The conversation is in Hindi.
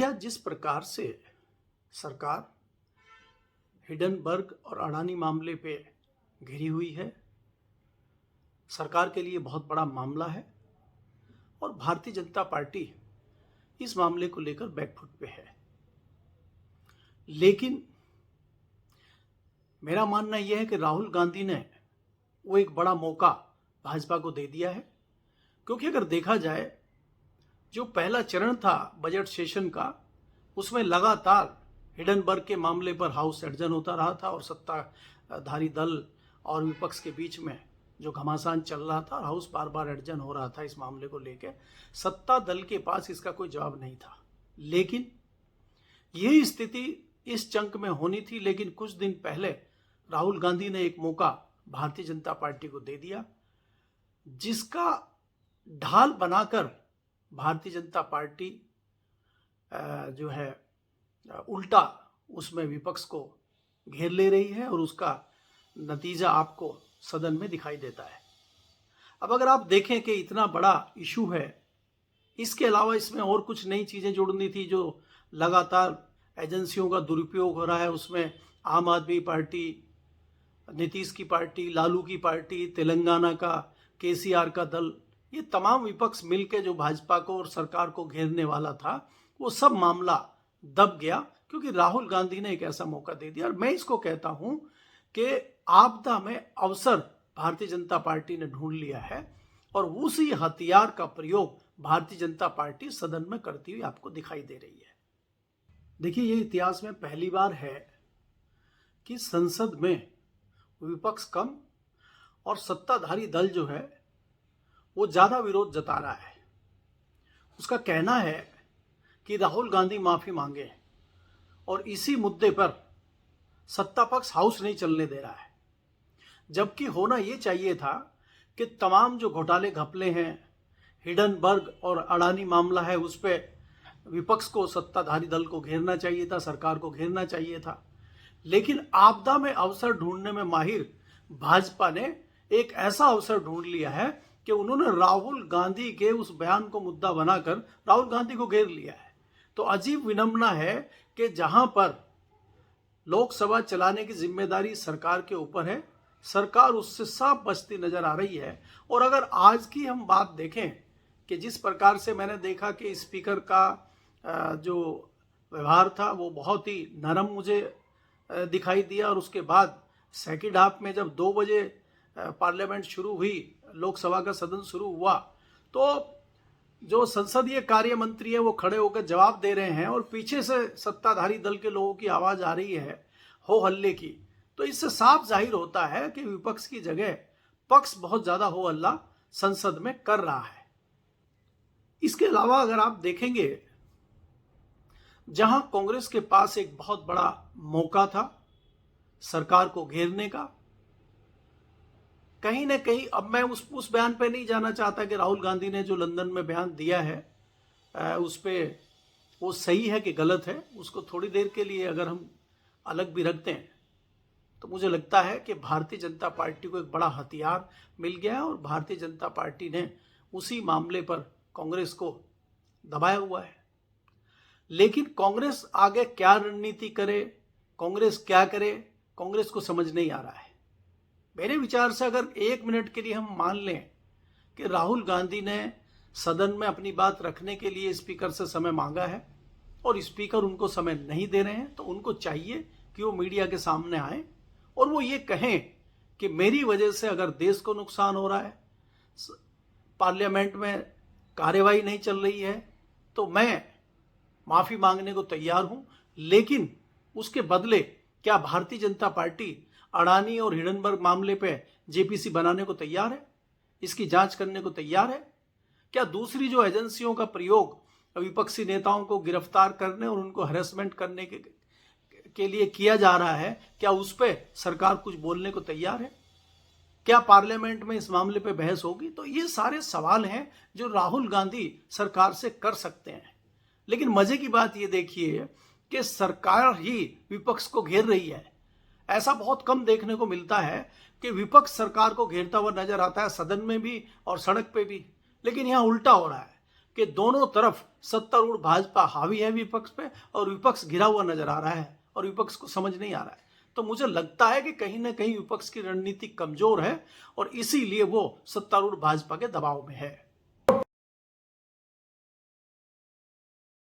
भैया, जिस प्रकार से सरकार हिडनबर्ग और अडानी मामले पे घिरी हुई है, सरकार के लिए बहुत बड़ा मामला है और भारतीय जनता पार्टी इस मामले को लेकर बैकफुट पे है। लेकिन मेरा मानना यह है कि राहुल गांधी ने वो एक बड़ा मौका भाजपा को दे दिया है, क्योंकि अगर देखा जाए जो पहला चरण था बजट सेशन का, उसमें लगातार हिडनबर्ग के मामले पर हाउस एडजन होता रहा था और सत्ताधारी दल और विपक्ष के बीच में जो घमासान चल रहा था, हाउस बार बार एडजन हो रहा था इस मामले को लेकर। सत्ता दल के पास इसका कोई जवाब नहीं था, लेकिन यही स्थिति इस चंक में होनी थी। लेकिन कुछ दिन पहले राहुल गांधी ने एक मौका भारतीय जनता पार्टी को दे दिया, जिसका ढाल बनाकर भारतीय जनता पार्टी जो है उल्टा उसमें विपक्ष को घेर ले रही है और उसका नतीजा आपको सदन में दिखाई देता है। अब अगर आप देखें कि इतना बड़ा इशू है, इसके अलावा इसमें और कुछ नई चीज़ें जोड़नी थी। जो लगातार एजेंसियों का दुरुपयोग हो रहा है, उसमें आम आदमी पार्टी, नीतीश की पार्टी, लालू की पार्टी, तेलंगाना का केसीआर का दल, ये तमाम विपक्ष मिलकर जो भाजपा को और सरकार को घेरने वाला था, वो सब मामला दब गया, क्योंकि राहुल गांधी ने एक ऐसा मौका दे दिया। और मैं इसको कहता हूं कि आपदा में अवसर भारतीय जनता पार्टी ने ढूंढ लिया है और उसी हथियार का प्रयोग भारतीय जनता पार्टी सदन में करती हुई आपको दिखाई दे रही है। देखिए, ये इतिहास में पहली बार है कि संसद में विपक्ष कम और सत्ताधारी दल जो है वो ज्यादा विरोध जता रहा है। उसका कहना है कि राहुल गांधी माफी मांगे और इसी मुद्दे पर सत्ता पक्ष हाउस नहीं चलने दे रहा है, जबकि होना ये चाहिए था कि तमाम जो घोटाले घपले हैं, हिडनबर्ग और अडानी मामला है, उस पर विपक्ष को, सत्ताधारी दल को घेरना चाहिए था, सरकार को घेरना चाहिए था। लेकिन आपदा में अवसर ढूंढने में माहिर भाजपा ने एक ऐसा अवसर ढूंढ लिया है कि उन्होंने राहुल गांधी के उस बयान को मुद्दा बनाकर राहुल गांधी को घेर लिया है। तो अजीब विडंबना है कि जहां पर लोकसभा चलाने की जिम्मेदारी सरकार के ऊपर है, सरकार उससे साफ बचती नजर आ रही है। और अगर आज की हम बात देखें कि जिस प्रकार से मैंने देखा कि स्पीकर का जो व्यवहार था वो बहुत ही नरम मुझे दिखाई दिया, और उसके बाद सेकेंड हाफ में जब 2 बजे पार्लियामेंट शुरू हुई, लोकसभा का सदन शुरू हुआ, तो जो संसदीय कार्य मंत्री है वो खड़े होकर जवाब दे रहे हैं और पीछे से सत्ताधारी दल के लोगों की आवाज आ रही है हो हल्ले की। तो इससे साफ जाहिर होता है कि विपक्ष की जगह पक्ष बहुत ज्यादा हो हल्ला संसद में कर रहा है। इसके अलावा अगर आप देखेंगे, जहां कांग्रेस के पास एक बहुत बड़ा मौका था सरकार को घेरने का, कहीं ना कहीं, अब मैं उस बयान पे नहीं जाना चाहता कि राहुल गांधी ने जो लंदन में बयान दिया है उस पे वो सही है कि गलत है, उसको थोड़ी देर के लिए अगर हम अलग भी रखते हैं तो मुझे लगता है कि भारतीय जनता पार्टी को एक बड़ा हथियार मिल गया है और भारतीय जनता पार्टी ने उसी मामले पर कांग्रेस को दबाया हुआ है। लेकिन कांग्रेस आगे क्या रणनीति करे, कांग्रेस क्या करे, कांग्रेस को समझ नहीं आ रहा है। मेरे विचार से अगर 1 मिनट के लिए हम मान लें कि राहुल गांधी ने सदन में अपनी बात रखने के लिए स्पीकर से समय मांगा है और स्पीकर उनको समय नहीं दे रहे हैं, तो उनको चाहिए कि वो मीडिया के सामने आए और वो ये कहें कि मेरी वजह से अगर देश को नुकसान हो रहा है, पार्लियामेंट में कार्यवाही नहीं चल रही है, तो मैं माफी मांगने को तैयार हूं। लेकिन उसके बदले क्या भारतीय जनता पार्टी अडानी और हिडनबर्ग मामले पे जेपीसी बनाने को तैयार है, इसकी जांच करने को तैयार है? क्या दूसरी जो एजेंसियों का प्रयोग विपक्षी नेताओं को गिरफ्तार करने और उनको हैरेसमेंट करने के लिए किया जा रहा है, क्या उस पर सरकार कुछ बोलने को तैयार है? क्या पार्लियामेंट में इस मामले पे बहस होगी? तो ये सारे सवाल हैं जो राहुल गांधी सरकार से कर सकते हैं। लेकिन मजे की बात ये देखिए कि सरकार ही विपक्ष को घेर रही है। ऐसा बहुत कम देखने को मिलता है कि विपक्ष सरकार को घेरता हुआ नजर आता है, सदन में भी और सड़क पे भी। लेकिन यहां उल्टा हो रहा है कि दोनों तरफ सत्तारूढ़ भाजपा हावी है विपक्ष पे और विपक्ष घिरा हुआ नजर आ रहा है और विपक्ष को समझ नहीं आ रहा है। तो मुझे लगता है कि कहीं ना कहीं विपक्ष की रणनीति कमजोर है और इसीलिए वो सत्तारूढ़ भाजपा के दबाव में है।